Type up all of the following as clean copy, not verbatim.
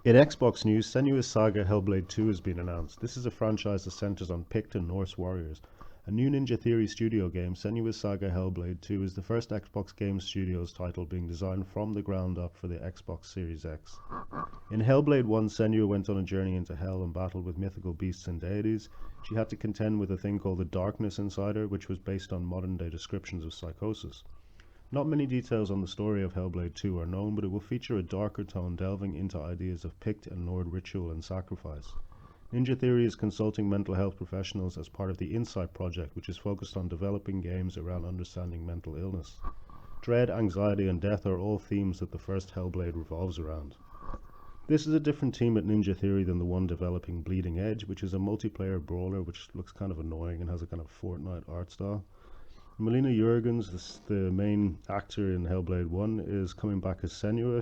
In Xbox news, Senua's Saga Hellblade 2 has been announced. This is a franchise that centers on Pict and Norse warriors. A new Ninja Theory studio game, Senua's Saga Hellblade 2 is the first Xbox Game Studios title being designed from the ground up for the Xbox Series X. In Hellblade 1, Senua went on a journey into hell and battled with mythical beasts and deities. She had to contend with a thing called the darkness inside her, which was based on modern-day descriptions of psychosis. Not many details on the story of Hellblade 2 are known, but it will feature a darker tone delving into ideas of Pict and Nord ritual and sacrifice. Ninja Theory is consulting mental health professionals as part of the Insight project, which is focused on developing games around understanding mental illness. Dread, anxiety, and death are all themes that the first Hellblade revolves around. This is a different team at Ninja Theory than the one developing Bleeding Edge, which is a multiplayer brawler which looks kind of annoying and has a kind of Fortnite art style. Melina Jurgens, the main actor in Hellblade 1, is coming back as Senua.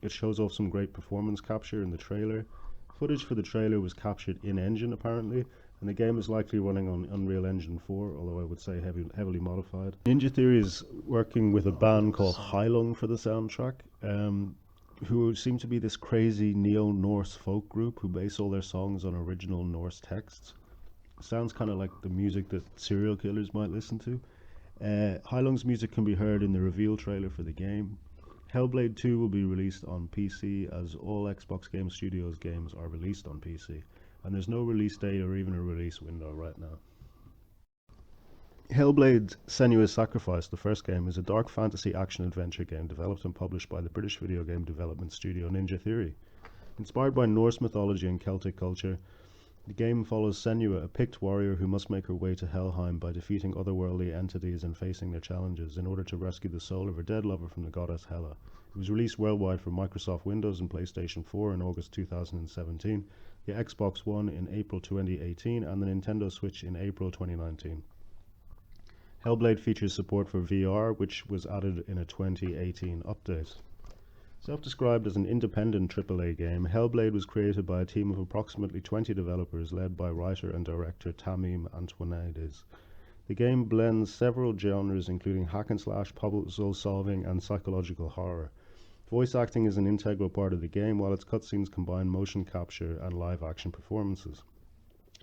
It shows off some great performance capture in the trailer. Footage for the trailer was captured in-engine apparently, and the game is likely running on Unreal Engine 4, although I would say heavily modified. Ninja Theory is working with a band called Heilung for the soundtrack, who seem to be this crazy neo-Norse folk group who base all their songs on original Norse texts. Sounds kind of like the music that serial killers might listen to. Heilung's music can be heard in the reveal trailer for the game. Hellblade 2 will be released on PC, as all Xbox Game Studios games are released on PC, and there's no release date or even a release window right now. Hellblade Senua's Sacrifice, the first game, is a dark fantasy action-adventure game developed and published by the British video game development studio Ninja Theory. Inspired by Norse mythology and Celtic culture, the game follows Senua, a Pict warrior who must make her way to Helheim by defeating otherworldly entities and facing their challenges in order to rescue the soul of her dead lover from the goddess Hela. It was released worldwide for Microsoft Windows and PlayStation 4 in August 2017, the Xbox One in April 2018, and the Nintendo Switch in April 2019. Hellblade features support for VR, which was added in a 2018 update. Self-described as an independent AAA game, Hellblade was created by a team of approximately 20 developers led by writer and director Tamim Antoinades. The game blends several genres including hack and slash, puzzle solving, and psychological horror. Voice acting is an integral part of the game, while its cutscenes combine motion capture and live action performances.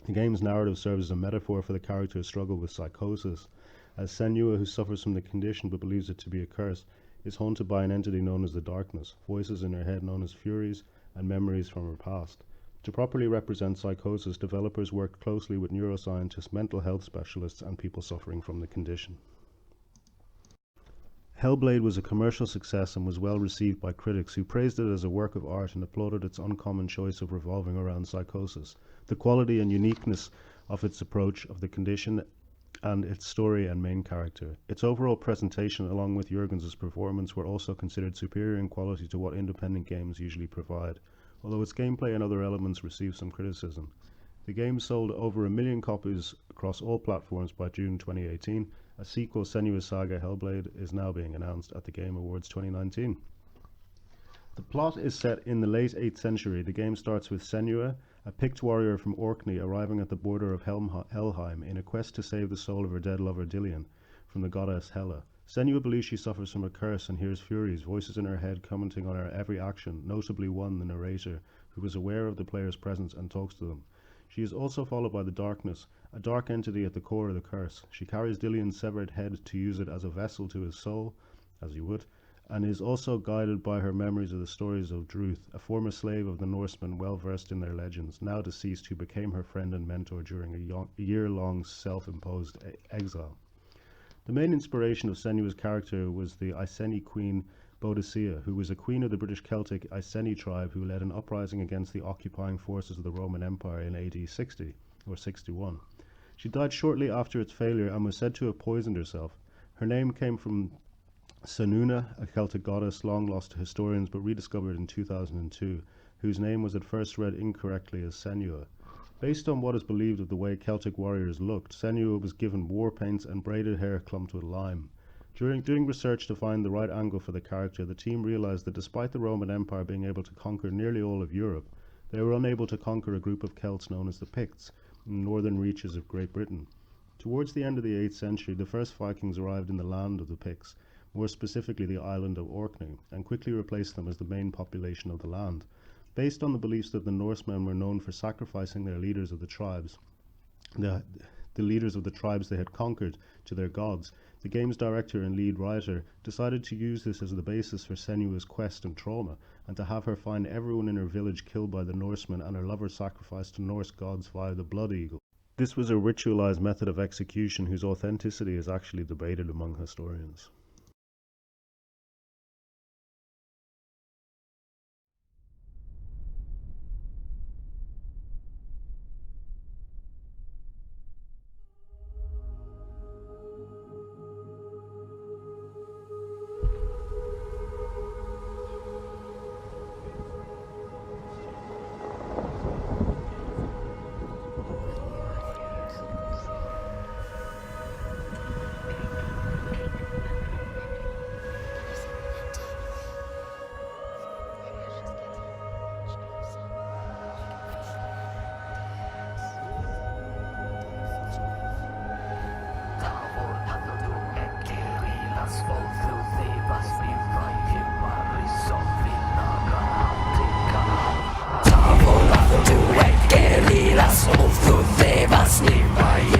The game's narrative serves as a metaphor for the character's struggle with psychosis, as Senua, who suffers from the condition but believes it to be a curse, is haunted by an entity known as the Darkness, voices in her head known as Furies, and memories from her past. To properly represent psychosis, developers worked closely with neuroscientists, mental health specialists, and people suffering from the condition. Hellblade was a commercial success and was well received by critics, who praised it as a work of art and applauded its uncommon choice of revolving around psychosis, the quality and uniqueness of its approach of the condition, and its story and main character. Its overall presentation, along with Jurgens' performance, were also considered superior in quality to what independent games usually provide, although its gameplay and other elements received some criticism. The game sold over 1 million copies across all platforms by June 2018. A sequel, Senua's Saga Hellblade, is now being announced at the Game Awards 2019. The plot is set in the late 8th century. The game starts with Senua, a Pict warrior from Orkney, arriving at the border of Helheim in a quest to save the soul of her dead lover Dillion from the goddess Hela. Senua believes she suffers from a curse and hears Furies, voices in her head commenting on her every action, notably one, the narrator, who is aware of the player's presence and talks to them. She is also followed by the Darkness, a dark entity at the core of the curse. She carries Dillion's severed head to use it as a vessel to his soul, as you would, and is also guided by her memories of the stories of Druth, a former slave of the Norsemen well versed in their legends, now deceased, who became her friend and mentor during a year-long self-imposed exile. The main inspiration of Senua's character was the Iceni queen Boadicea, who was a queen of the British Celtic Iceni tribe who led an uprising against the occupying forces of the Roman Empire in AD 60 or 61. She died shortly after its failure and was said to have poisoned herself. Her name came from Senua, a Celtic goddess long lost to historians but rediscovered in 2002, whose name was at first read incorrectly as Senua. Based on what is believed of the way Celtic warriors looked, Senua was given war paints and braided hair clumped with lime. During doing research to find the right angle for the character, the team realized that despite the Roman Empire being able to conquer nearly all of Europe, they were unable to conquer a group of Celts known as the Picts in the northern reaches of Great Britain. Towards the end of the 8th century, the first Vikings arrived in the land of the Picts, more specifically the island of Orkney, and quickly replaced them as the main population of the land. Based on the beliefs that the Norsemen were known for sacrificing their leaders of the tribes, the leaders of the tribes they had conquered, to their gods, the game's director and lead writer decided to use this as the basis for Senua's quest and trauma, and to have her find everyone in her village killed by the Norsemen and her lover sacrificed to Norse gods via the blood eagle. This was a ritualized method of execution whose authenticity is actually debated among historians. Lilas, och du levas, ni var